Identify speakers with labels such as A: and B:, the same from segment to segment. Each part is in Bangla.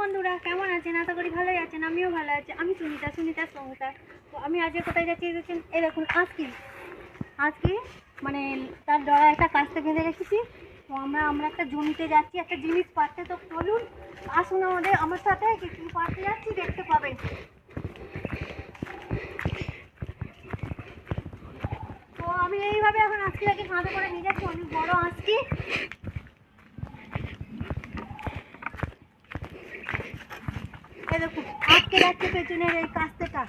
A: বন্ধুরা, কেমন আছেন? আশা করি ভালোই আছেন। আমিও ভালো আছি। আমি সুনিতা সংসার। তো আমি আজকে কোথায় যাচ্ছি দেখছেন, এই দেখুন আজকে মানে তার ডরা একটা কাজতে বেঁধে রেখেছি। তো আমরা একটা জমিতে যাচ্ছি একটা জিনিস পাড়তে। তো চলুন আসুন আমার সাথে, কি পাড়তে যাচ্ছি দেখতে পাবেন। তো আমি এইভাবে এখন আজকে কাঁধে করে নিয়ে যাচ্ছি, অনেক বড় আজকে। দেখুন আটকে যাচ্ছে পেছনের এই কাস্তেটা।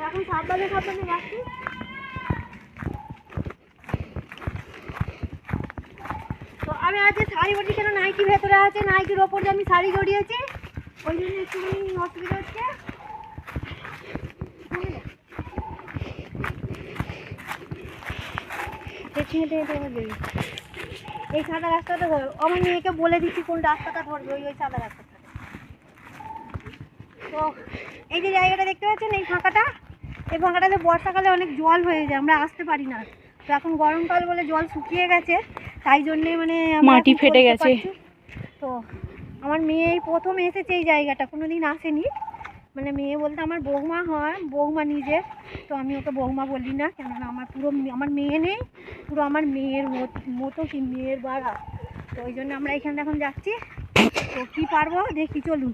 A: এখন সাবধানে যাচ্ছি। তো আমি আজকে শাড়ি পরছি, কেন নাইকি ভেতরে আছে, নাইকির ওপর দিয়ে আমি শাড়ি জড়িয়েছি, ওই জন্য একটুখানি অসুবিধা হচ্ছে। এই সাদা রাস্তাটা ধরো, আমার মেয়েকে বলে দিচ্ছি কোন রাস্তাটা ধরবে, ওই সাদা রাস্তাটা। তো এই যে জায়গাটা দেখতে পাচ্ছেন, এই ফাঁকাটা, এই ফাঁকাটাতে বর্ষাকালে অনেক জল হয়ে যায়, আমরা আসতে পারি না। তো এখন গরমকাল বলে জল শুকিয়ে গেছে, তাই জন্যে মানে
B: মাটি ফেটে গেছে।
A: তো আমার মেয়ে এই প্রথম এসেছে এই জায়গাটা, কোনো দিন আসেনি। মানে মেয়ে বলতে আমার বৌমা হয়, বৌমা নিজের। তো আমি ওকে বৌমা বলি না, কেননা আমার মেয়ে নেই, পুরো আমার মেয়ের মতো কি মেয়ের বাড়া। তো ওই জন্য আমরা এখানে এখন যাচ্ছি। তো কী পারবো দেখি, চলুন।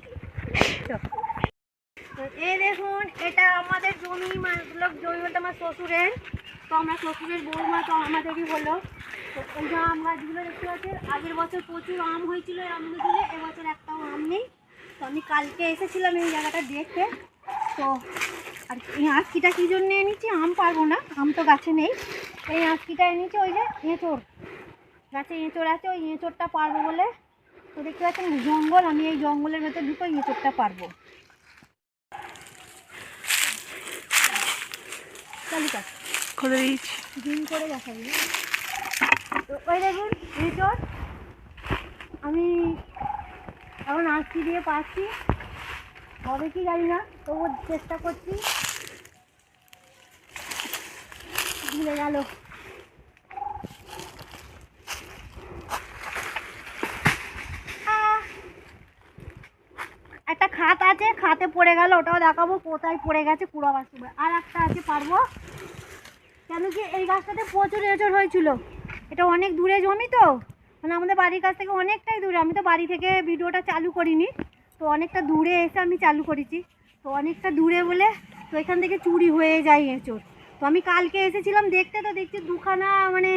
A: তো এই দেখুন, এটা আমাদের জমি, জমি বলতে আমার শ্বশুরের। তো আমরা শ্বশুরের বৌমা, তো আমাদেরই হলো। তো এই যে আম গাছগুলো দেখতে পাচ্ছেন, আগের বছর প্রচুর আম হয়েছিল এই আমগুলো, এবছর একটাও আম নেই। তো আমি কালকে এসেছিলাম এই জায়গাটা দেখতে। তো আর এই আঁচকিটা কী জন্য এনেছি, আম পারবো না, আম তো গাছে নেই। এই আঁচকিটা এনেছি, ওই যে এঁচোড় গাছে এঁচোড় আছে, ওই এঁচোড়টা পারবো বলে। তো দেখতে পাচ্ছেন জঙ্গল, আমি এই জঙ্গলের ভেতর ঢুকে এঁচোড়টা পারবো।
B: করে দিয়েছি
A: দিন করে দেখাবি। তো ওই দেখুন এঁচোড়, আমি এখন আঁচকি দিয়ে পাচ্ছি, হবে কি জানি না, তবু চেষ্টা করছি। ভুলে গেল। একটা খাত আছে, খাতে পড়ে গেল, ওটাও দেখাবো কোথায় পড়ে গেছে পুরো বাস্তব। আর একটা আছে পারবো, কেন কি এই গাছটাতে প্রচুর এঁচোড় হয়েছিল। এটা অনেক দূরে জমি, তো মানে আমাদের বাড়ির কাছ থেকে অনেকটাই দূরে। আমি তো বাড়ি থেকে ভিডিওটা চালু করিনি, তো অনেকটা দূরে এসে আমি চালু করেছি। তো অনেকটা দূরে বলে তো এখান থেকে চুরি হয়ে যায় এঁচোড়। তো আমি কালকে এসেছিলাম দেখতে, তো দেখছি দুখানা মানে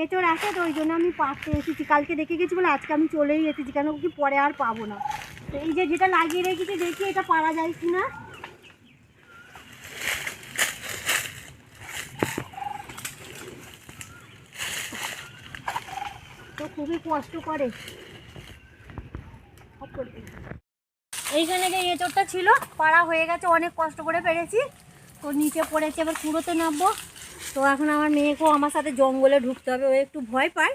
A: এঁচোড় আছে। তো ওই জন্য আমি পাড়তে এসেছি, কালকে দেখে গেছি বলে আজকে আমি চলেই এসেছি, কেন কি পরে আর পাবো না। তো এই যে যেটা লাগিয়ে রেখেছি, দেখি এটা পারা যায় কি না। তো খুবই কষ্ট করে। এইখানে যে এঁচোড়টা ছিল পাড়া হয়ে গেছে, অনেক কষ্ট করে পেরেছি। তো নিচে পড়েছে, এবার কুড়োতে নামবো। তো এখন আমার মেয়েকেও আমার সাথে জঙ্গলে ঢুকতে হবে, ও একটু ভয় পায়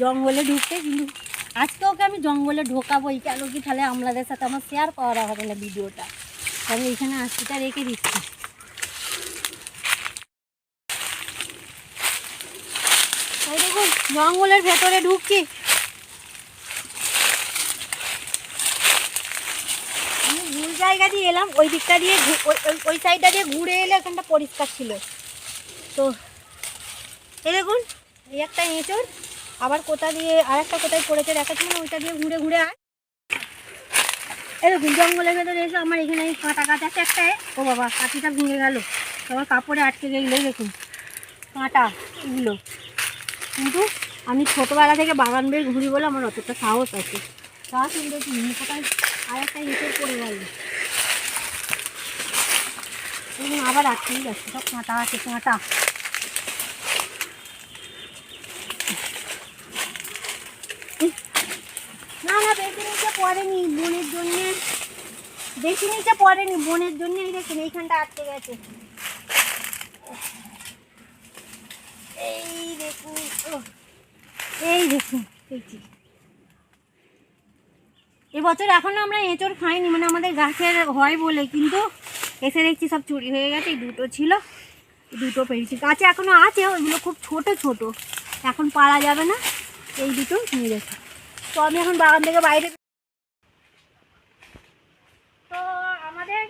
A: জঙ্গলে ঢুকতে, কিন্তু আজকে ওকে আমি জঙ্গলে ঢোকাবোই। কেন কি তাহলে আমলাদের সাথে আমার শেয়ার করা হবে না ভিডিওটা। আমি এইখানে আজকেটা রেখে দিচ্ছি। তাই দেখুন জঙ্গলের ভেতরে ঢুকছি। আমি ভুল জায়গা দিয়ে এলাম, ওই দিকটা দিয়ে ওই সাইডটা দিয়ে ঘুরে এলে এখানটা পরিষ্কার ছিল। তো এই দেখুন এই একটা এঁচোড়, আবার কোথা দিয়ে আর একটা কোথায় পড়েছে দেখাচ্ছি না, ওইটা দিয়ে ঘুরে ঘুরে আয়। এই দেখুন জঙ্গলের ভেতরে এসে আমার এখানে এই কাঁটা গাছ আছে একটা। ও বাবা, কাঁটিটা ভেঙে গেল, আমার কাপড়ে আটকে গেলে। দেখুন কাঁটা এগুলো, কিন্তু আমি ছোটোবেলা থেকে বাগান বের ঘুরি বলে আমার অতটা সাহস আছে। সাহস কিন্তু কোথায় আর একটা এঁচোড় পড়ে গেল, দেখুন আবার আটকেই যাচ্ছে, সব কাঁটা আছে, কাঁটা। না না, বেশি নিচে পড়েনি, বোনের জন্যে বেশি নিচে পড়েনি, বোনের জন্য। এই দেখুন এইখানটা আটকে গেছে, এই দেখুন, এই দেখুন পেয়েছি। এবছর এখনও আমরা এঁচোড় খাইনি, মানে আমাদের গাছের হয় বলে, কিন্তু এসে দেখছি সব চুরি হয়ে গেছে। এই দুটো ছিল, দুটো পেয়েছি, গাছে এখনও আছে, ওইগুলো খুব ছোট ছোট, এখন পারা যাবে না। এই দুটো নিয়ে গেছে। তো আমি এখন বাগান থেকে বাইরে আমাদের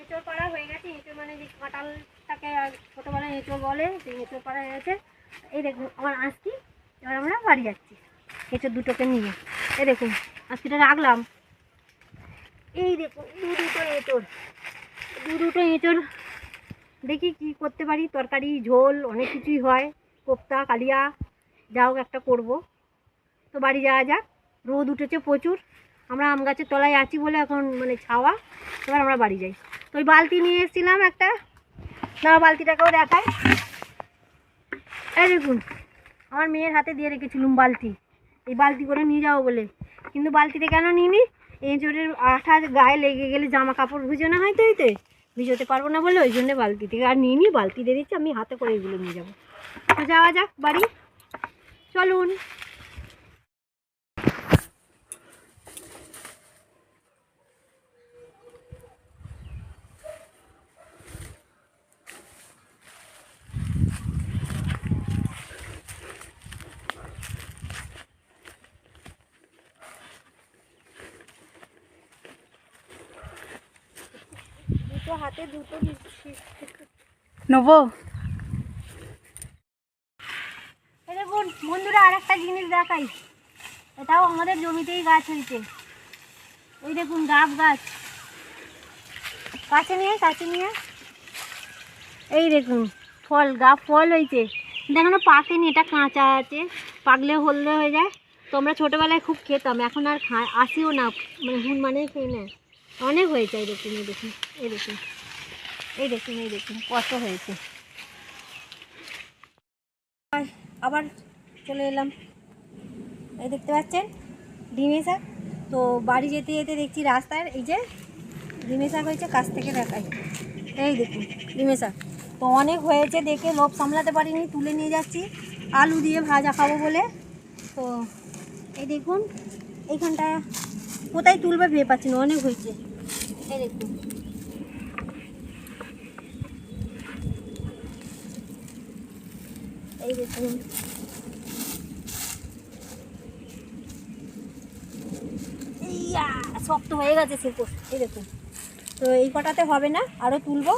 A: এঁচড় পাড়া হয়ে গেছে। এঁচড় মানে যে কাঁঠালটাকে ছোটোবেলায় এঁচড় বলে, সেই এঁচড় পাড়া হয়ে গেছে। এই দেখুন আমার আঁশকি, এবার আমরা বাড়ি যাচ্ছি এঁচড় দুটোকে নিয়ে। এই দেখুন আঁশকিটা রাখলাম। এই দেখুন দুটো এঁচড় দেখি কি করতে পারি, তরকারি ঝোল অনেক কিছুই হয়, কোপ্তা কালিয়া যা হোক একটা করবো। তো বাড়ি যাওয়া যাক, রোদ উঠেছে প্রচুর, আমরা আম গাছের তলায় আছি বলে এখন মানে ছাওয়া। এবার আমরা বাড়ি যাই। তো ওই বালতি নিয়ে এসেছিলাম একটা, না বালতিটাকেও দেখাই। এই দেখুন আমার মেয়ের হাতে দিয়ে রেখেছিলাম বালতি, এই বালতি করে নিয়ে যাবো বলে, কিন্তু বালতিতে কেন নিইনি, এঁচড়ের আঠা গায়ে লেগে গেলে জামা কাপড় ভিজানো হয়, তো এতে ভিজোতে পারবো না বলে ওই জন্য বালতি থেকে আর নিইনি। বালতি দিয়ে দিচ্ছি, আমি হাতে করে এগুলো নিয়ে যাবো। তো যাওয়া যাক বাড়ি, চলুন। দুটো হাতে দুটো নিচ্ছি
B: নেবো।
A: দেখুন বন্ধুরা, আর একটা জিনিস দেখাই, এটাও আমাদের জমিতেই গাছ হয়েছে। এই দেখুন গাব গাছ, কাছে নিয়ে এই দেখুন ফল, গাব ফল হয়েছে, দেখানো পাকেনি, এটা কাঁচা আছে, পাকলে হলদে হয়ে যায়। তো আমরা ছোটোবেলায় খুব খেতাম, এখন আর আসিও না, মানে হুন মানে খেয়ে নেয়। অনেক হয়েছে। এই দেখুন এই দেখুন কত হয়েছে। আবার চলে এলাম, এই দেখতে পাচ্ছেন ডিমে শাক। তো বাড়ি যেতে যেতে দেখছি রাস্তার এই যে ডিমে শাক হয়েছে, কাছ থেকে দেখাই। এই দেখুন ডিমে শাক তো অনেক হয়েছে, দেখে লোভ সামলাতে পারিনি, তুলে নিয়ে যাচ্ছি আলু দিয়ে ভাজা খাবো বলে। তো এই দেখুন এইখানটা কোথায় তুলবে ভেবে পাচ্ছি না, অনেক হয়েছে। এই দেখুন ইয়া শক্ত হয়ে গেছে শেকড়। এই দেখুন, তো এই কটাতে হবে না, আরও তুলবো,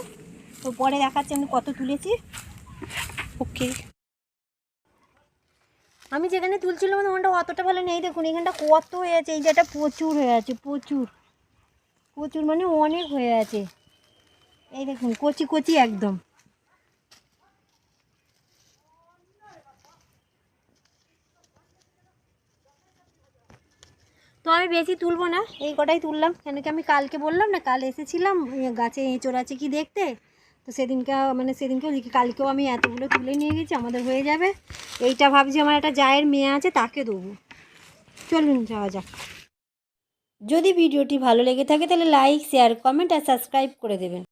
A: তো পরে দেখাচ্ছি আমি কত তুলেছি।
B: ওকে।
A: আমি যেখানে তুলছিলাম ওখানটা অতটা ভালো নেই, দেখুন এখানটা কত হয়ে আছে, এই যেটা প্রচুর হয়ে আছে, প্রচুর মানে অনেক হয়ে আছে। এই দেখুন কচি কচি একদম। তো আমি বেশি তুলবো না, এই কটাই তুললাম, কেন কি আমি কালকে বললাম না, কাল এসেছিলাম গাছে এঁচড় আছে কি দেখতে। তো সেদিনকেও কালকেও আমি এতগুলো তুলে নিয়ে গেছি, আমাদের হয়ে যাবে। এইটা ভাবছি আমার একটা জায়ের মেয়ে আছে, তাকে দেবো। চলুন যাওয়া যাক। যদি ভিডিওটি ভালো লেগে থাকে তাহলে লাইক, শেয়ার, কমেন্ট আর সাবস্ক্রাইব করে দেবেন।